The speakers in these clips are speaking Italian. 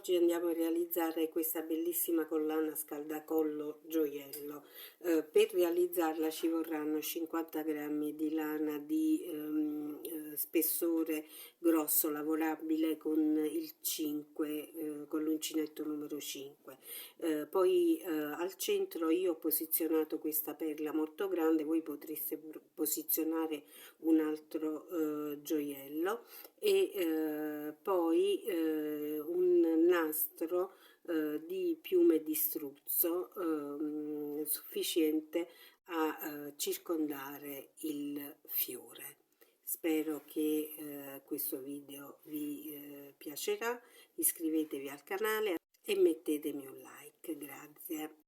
Oggi andiamo a realizzare questa bellissima collana scaldacollo gioiello. Per realizzarla ci vorranno 50 grammi di lana di spessore grosso lavorabile con il 5, con l'uncinetto numero 5. Poi al centro io ho posizionato questa perla molto grande, voi potreste posizionare un altro gioiello, e poi un nastro di piume di struzzo sufficiente a circondare il fiore. Spero che questo video vi piacerà, iscrivetevi al canale e mettetemi un like, grazie.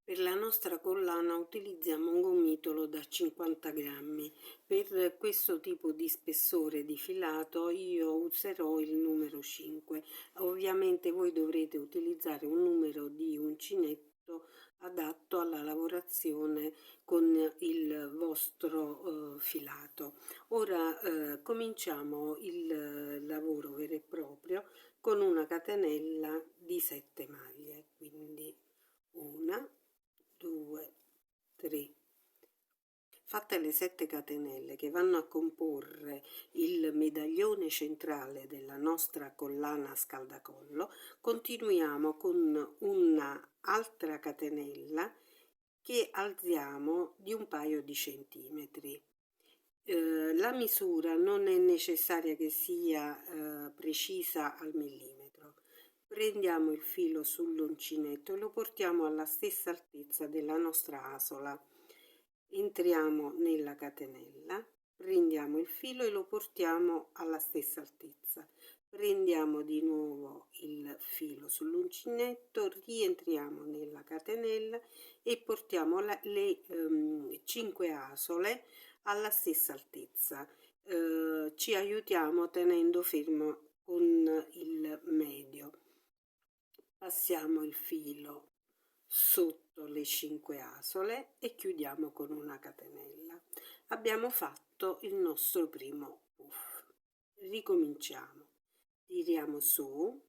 Per la nostra collana utilizziamo un gomitolo da 50 grammi. Per questo tipo di spessore di filato io userò il numero 5. Ovviamente voi dovrete utilizzare un numero di uncinetto adatto alla lavorazione con il vostro filato. Ora cominciamo il lavoro vero e proprio con una catenella di 7 maglie, quindi una, 2, 3. Fatte le 7 catenelle che vanno a comporre il medaglione centrale della nostra collana scaldacollo, continuiamo con una altra catenella che alziamo di un paio di centimetri. La misura non è necessaria che sia precisa al millimetro. Prendiamo il filo sull'uncinetto e lo portiamo alla stessa altezza della nostra asola. Entriamo nella catenella, prendiamo il filo e lo portiamo alla stessa altezza. Prendiamo di nuovo il filo sull'uncinetto, rientriamo nella catenella e portiamo le 5 asole alla stessa altezza. Ci aiutiamo tenendo fermo con il medio. Passiamo il filo sotto le 5 asole e chiudiamo con una catenella. Abbiamo fatto il nostro primo puff. Ricominciamo, tiriamo su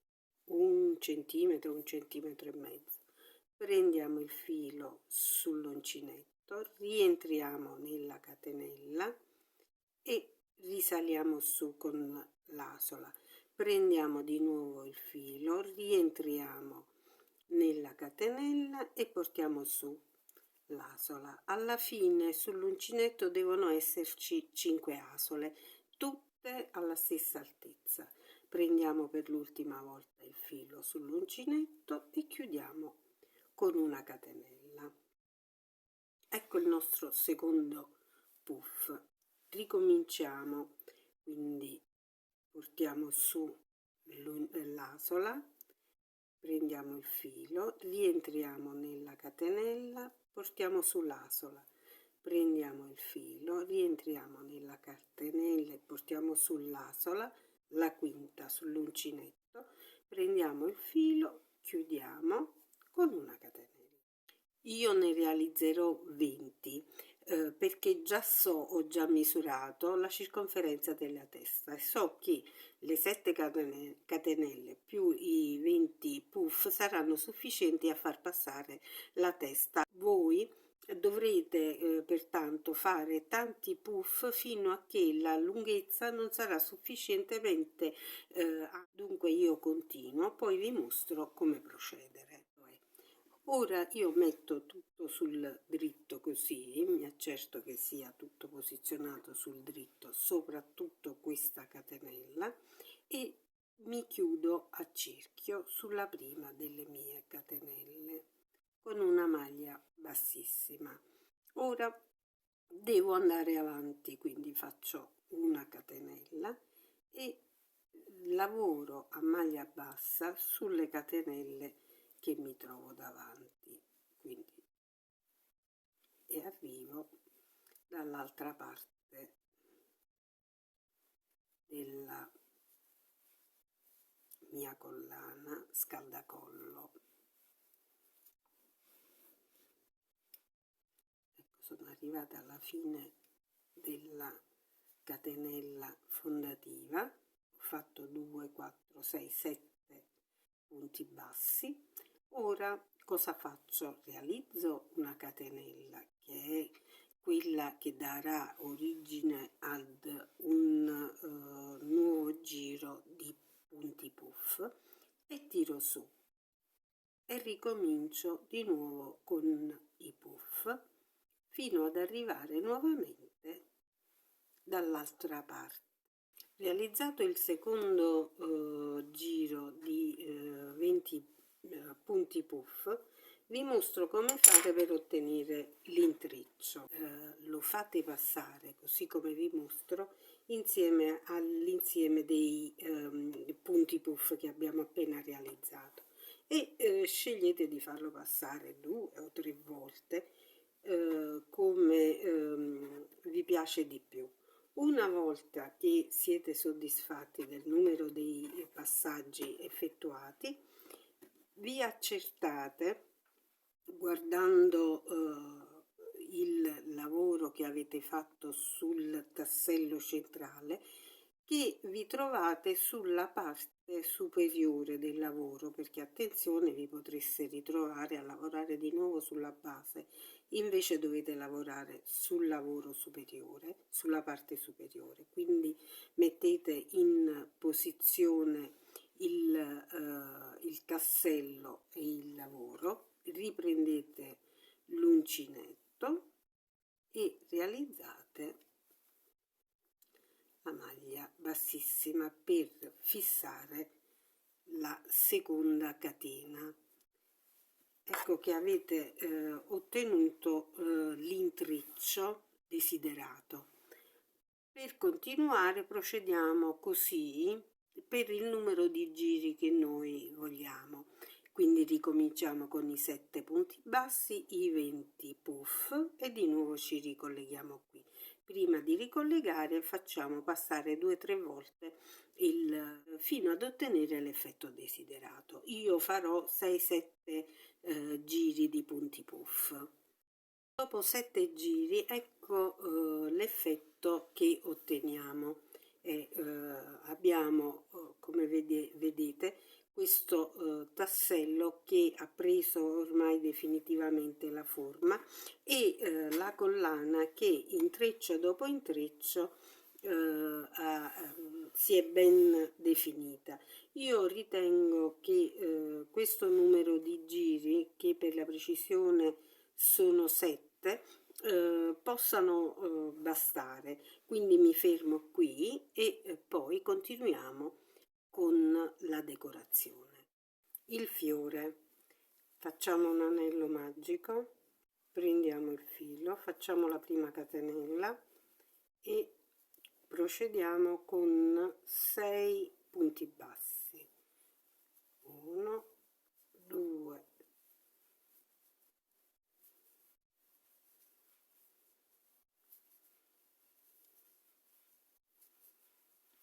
un centimetro e mezzo, prendiamo il filo sull'uncinetto, rientriamo nella catenella e risaliamo su con l'asola. Prendiamo di nuovo il filo, rientriamo nella catenella e portiamo su l'asola. Alla fine sull'uncinetto devono esserci 5 asole, tutte alla stessa altezza. Prendiamo per l'ultima volta il filo sull'uncinetto e chiudiamo con una catenella. Ecco il nostro secondo puff. Ricominciamo, quindi portiamo su l'asola, prendiamo il filo, rientriamo nella catenella, portiamo sull'asola, prendiamo il filo, rientriamo nella catenella e portiamo sull'asola, la quinta sull'uncinetto, prendiamo il filo, chiudiamo con una catenella. Io ne realizzerò 20 perché già ho già misurato la circonferenza della testa e so che le 7 catenelle più i 20 puff saranno sufficienti a far passare la testa. Voi dovrete pertanto fare tanti puff fino a che la lunghezza non sarà sufficientemente dunque io continuo, poi vi mostro come procedere. Ora io metto tutto sul dritto, così mi accerto che sia tutto posizionato sul dritto, soprattutto questa catenella, e mi chiudo a cerchio sulla prima delle mie catenelle con una maglia bassissima. Ora devo andare avanti, quindi faccio una catenella e lavoro a maglia bassa sulle catenelle che mi trovo davanti, quindi, e arrivo dall'altra parte della mia collana scaldacollo. Ecco, sono arrivata alla fine della catenella fondativa, ho fatto 2, 4, 6, 7 punti bassi. Ora cosa faccio? Realizzo una catenella che è quella che darà origine ad un nuovo giro di punti puff e tiro su e ricomincio di nuovo con i puff fino ad arrivare nuovamente dall'altra parte. Realizzato il secondo giro di 20 punti puff, vi mostro come fare per ottenere l'intreccio. Lo fate passare così come vi mostro insieme all'insieme dei punti puff che abbiamo appena realizzato e scegliete di farlo passare 2 o 3 volte come vi piace di più. Una volta che siete soddisfatti del numero dei passaggi effettuati, vi accertate guardando il lavoro che avete fatto sul tassello centrale che vi trovate sulla parte superiore del lavoro, perché attenzione, vi potreste ritrovare a lavorare di nuovo sulla base, invece dovete lavorare sul lavoro superiore, sulla parte superiore. Quindi mettete in posizione il tassello e il lavoro, riprendete l'uncinetto e realizzate la maglia bassissima per fissare la seconda catena. Ecco che avete ottenuto l'intreccio desiderato. Per continuare procediamo così per il numero di giri che noi vogliamo. Quindi ricominciamo con i 7 punti bassi, i 20 puff e di nuovo ci ricolleghiamo qui. Prima di ricollegare facciamo passare 2-3 volte fino ad ottenere l'effetto desiderato. Io farò 6-7 giri di punti puff. Dopo 7 giri ecco l'effetto che otteniamo. Abbiamo come vedete questo tassello che ha preso ormai definitivamente la forma e la collana che intreccio dopo intreccio si è ben definita. Io ritengo che questo numero di giri, che per la precisione sono 7, possano bastare, quindi mi fermo qui e poi continuiamo con la decorazione. Il fiore, facciamo un anello magico, prendiamo il filo, facciamo la prima catenella e procediamo con 6 punti bassi, 1 2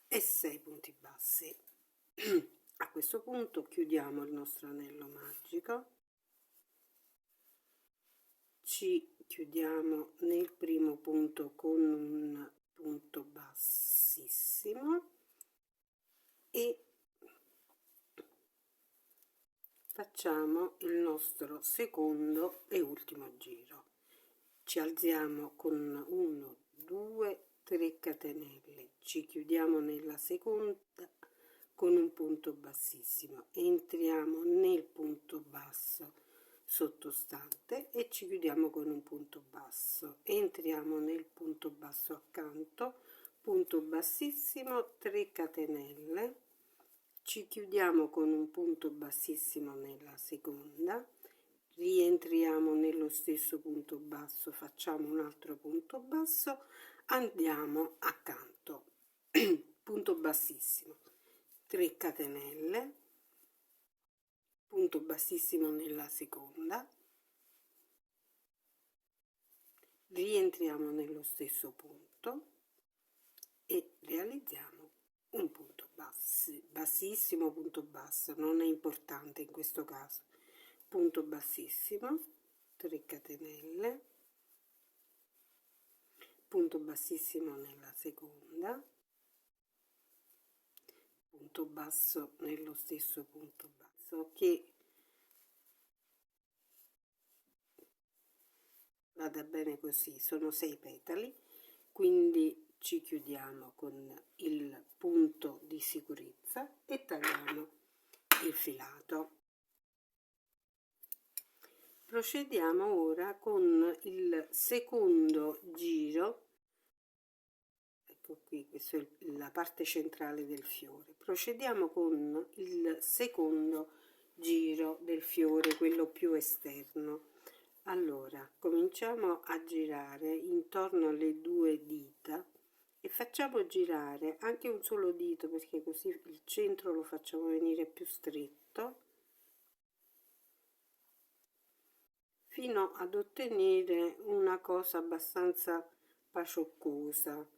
e 6 punti bassi. A questo punto chiudiamo il nostro anello magico, ci chiudiamo nel primo punto con un punto bassissimo e facciamo il nostro secondo e ultimo giro. Ci alziamo con 1 2 3 catenelle, ci chiudiamo nella seconda con un punto bassissimo, entriamo nel punto basso sottostante e ci chiudiamo con un punto basso, entriamo nel punto basso accanto, punto bassissimo, 3 catenelle, ci chiudiamo con un punto bassissimo nella seconda, rientriamo nello stesso punto basso, facciamo un altro punto basso, andiamo accanto, punto bassissimo, 3 catenelle, punto bassissimo nella seconda, rientriamo nello stesso punto e realizziamo un punto bassissimo, punto basso, non è importante in questo caso, punto bassissimo, 3 catenelle, punto bassissimo nella seconda, punto basso nello stesso punto basso, penso che vada bene così. Sono 6 petali, quindi ci chiudiamo con il punto di sicurezza e tagliamo il filato. Procediamo ora con il secondo giro. Ecco qui, questa è la parte centrale del fiore. Procediamo con il secondo giro del fiore, quello più esterno. Allora, cominciamo a girare intorno alle 2 dita e facciamo girare anche un solo dito, perché così il centro lo facciamo venire più stretto, fino ad ottenere una cosa abbastanza pacioccosa.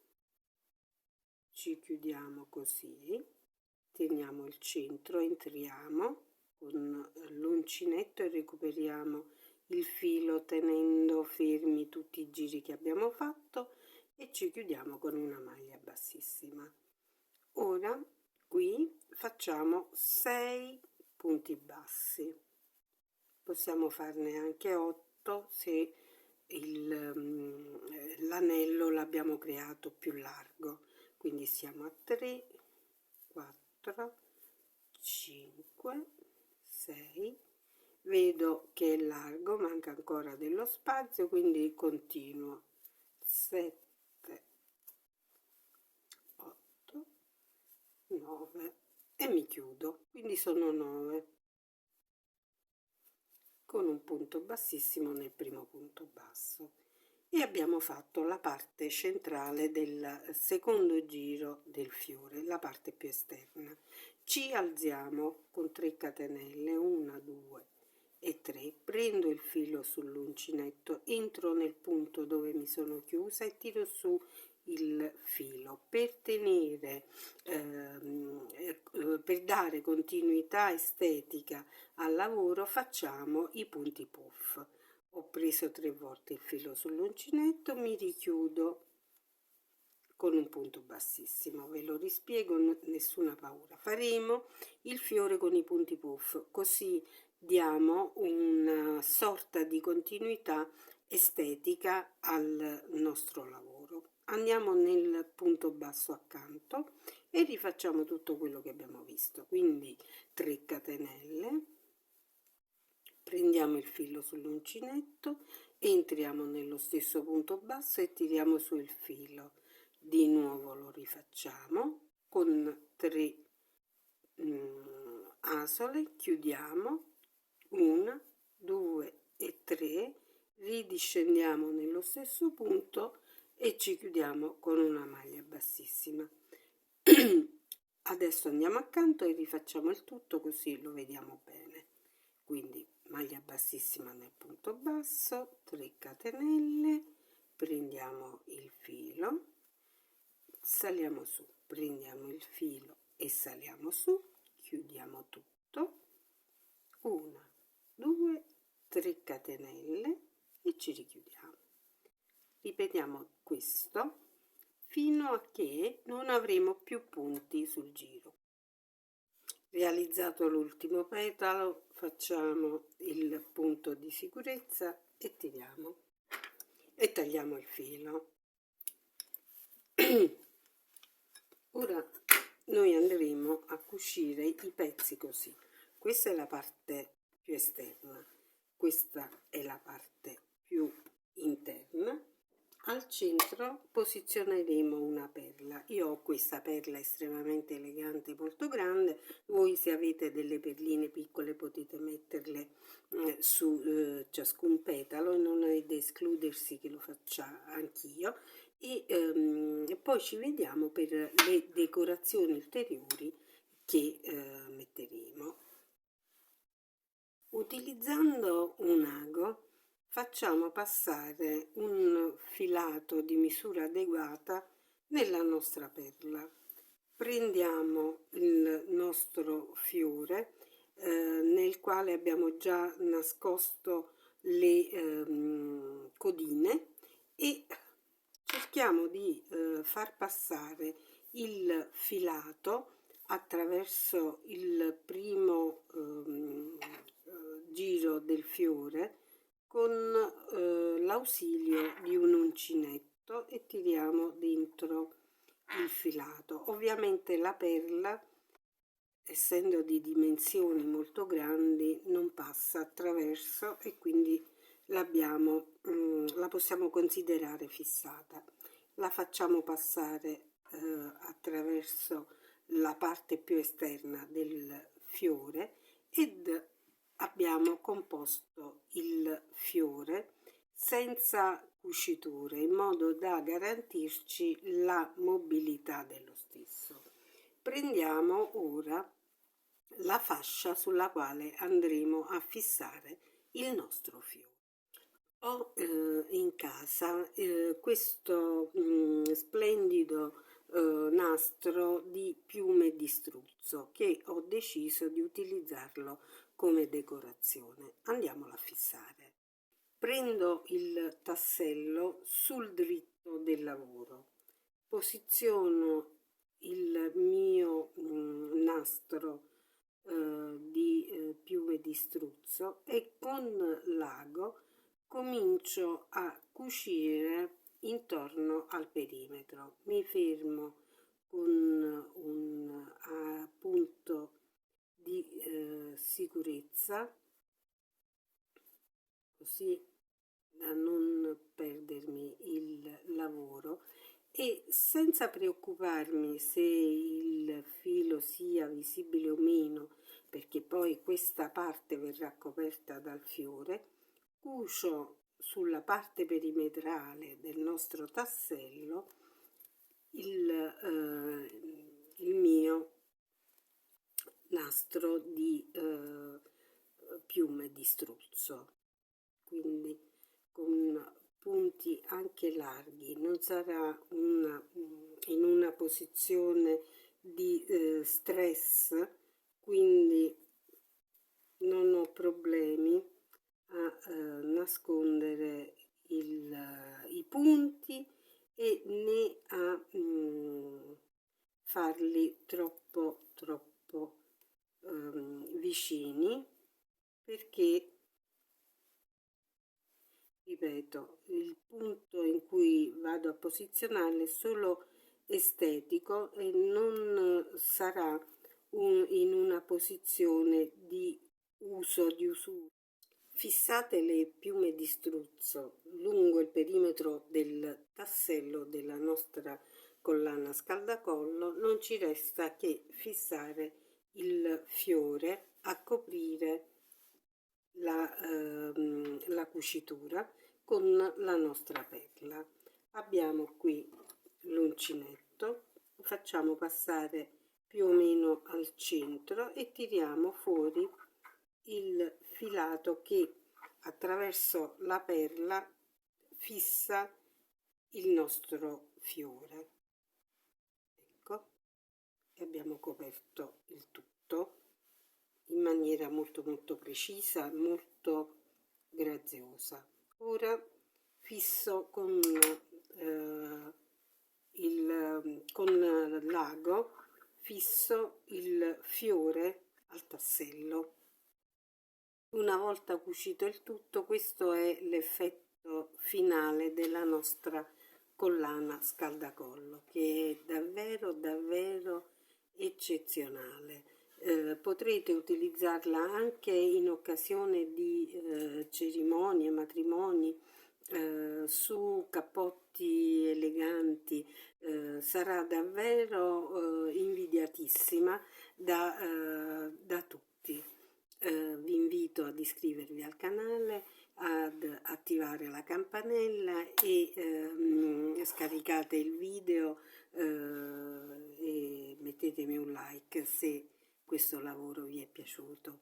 Ci chiudiamo così, teniamo il centro, entriamo con l'uncinetto e recuperiamo il filo tenendo fermi tutti i giri che abbiamo fatto e ci chiudiamo con una maglia bassissima. Ora qui facciamo 6 punti bassi, possiamo farne anche 8 se l'anello l'abbiamo creato più largo, quindi siamo a 3, 4, 5, 6, vedo che è largo, manca ancora dello spazio, quindi continuo, 7, 8, 9 e mi chiudo, quindi sono 9 con un punto bassissimo nel primo punto basso. E abbiamo fatto la parte centrale del secondo giro del fiore, la parte più esterna. Ci alziamo con 3 catenelle, 1, 2 e 3, prendo il filo sull'uncinetto, entro nel punto dove mi sono chiusa e tiro su il filo per tenere per dare continuità estetica al lavoro. Facciamo i punti puff. Ho preso 3 volte il filo sull'uncinetto, mi richiudo con un punto bassissimo, ve lo rispiego, nessuna paura. Faremo il fiore con i punti puff, così diamo una sorta di continuità estetica al nostro lavoro. Andiamo nel punto basso accanto e rifacciamo tutto quello che abbiamo visto, quindi 3 catenelle, prendiamo il filo sull'uncinetto, entriamo nello stesso punto basso e tiriamo su il filo, di nuovo lo rifacciamo con 3 asole, chiudiamo 1, 2 e 3, ridiscendiamo nello stesso punto e ci chiudiamo con una maglia bassissima. Adesso andiamo accanto e rifacciamo il tutto, così lo vediamo bene. Quindi maglia bassissima nel punto basso, 3 catenelle, prendiamo il filo, saliamo su, prendiamo il filo e saliamo su, chiudiamo tutto, 1, 2, 3 catenelle e ci richiudiamo. Ripetiamo questo fino a che non avremo più punti sul giro. Realizzato l'ultimo petalo, facciamo il punto di sicurezza e tiriamo e tagliamo il filo. Ora noi andremo a cucire i pezzi così. Questa è la parte più esterna, questa è la parte più interna. Al centro posizioneremo una perla. Io ho questa perla estremamente elegante, molto grande. Voi, se avete delle perline piccole, potete metterle su ciascun petalo, e non è da escludersi che lo faccia anch'io. E poi ci vediamo per le decorazioni ulteriori che metteremo. Utilizzando un ago facciamo passare un filato di misura adeguata nella nostra perla. Prendiamo il nostro fiore nel quale abbiamo già nascosto le codine e cerchiamo di far passare il filato attraverso il primo del fiore con l'ausilio di un uncinetto e tiriamo dentro il filato. Ovviamente la perla, essendo di dimensioni molto grandi, non passa attraverso e quindi la possiamo considerare fissata. La facciamo passare attraverso la parte più esterna del fiore ed abbiamo composto il fiore senza cuciture, in modo da garantirci la mobilità dello stesso. Prendiamo ora la fascia sulla quale andremo a fissare il nostro fiore. Ho in casa questo splendido nastro di piume di struzzo che ho deciso di utilizzarlo come decorazione. Andiamolo a fissare. Prendo il tassello sul dritto del lavoro, posiziono il mio nastro di piume di struzzo e con l'ago comincio a cucire intorno al perimetro. Mi fermo con un punto di sicurezza, così da non perdermi il lavoro, e senza preoccuparmi se il filo sia visibile o meno, perché poi questa parte verrà coperta dal fiore, cucio sulla parte perimetrale del nostro tassello il mio nastro di piume di struzzo, quindi con punti anche larghi. Non sarà in una posizione di stress, quindi non ho problemi a nascondere i punti e né a farli troppo vicini, perché, ripeto, il punto in cui vado a posizionarli è solo estetico e non sarà in una posizione di usura. Fissate le piume di struzzo lungo il perimetro del tassello della nostra collana scaldacollo, non ci resta che fissare il fiore a coprire la cucitura con la nostra perla. Abbiamo qui l'uncinetto, facciamo passare più o meno al centro e tiriamo fuori il filato che attraverso la perla fissa il nostro fiore. Ecco, e abbiamo coperto il tutto in maniera molto precisa, molto graziosa. Ora fisso con l'ago, fisso il fiore al tassello. Una volta cucito il tutto, questo è l'effetto finale della nostra collana scaldacollo, che è davvero eccezionale. Potrete utilizzarla anche in occasione di cerimonie, matrimoni, su cappotti eleganti. Sarà davvero invidiatissima da tutti. Vi invito ad iscrivervi al canale, ad attivare la campanella e scaricate il video e mettetemi un like se questo lavoro vi è piaciuto.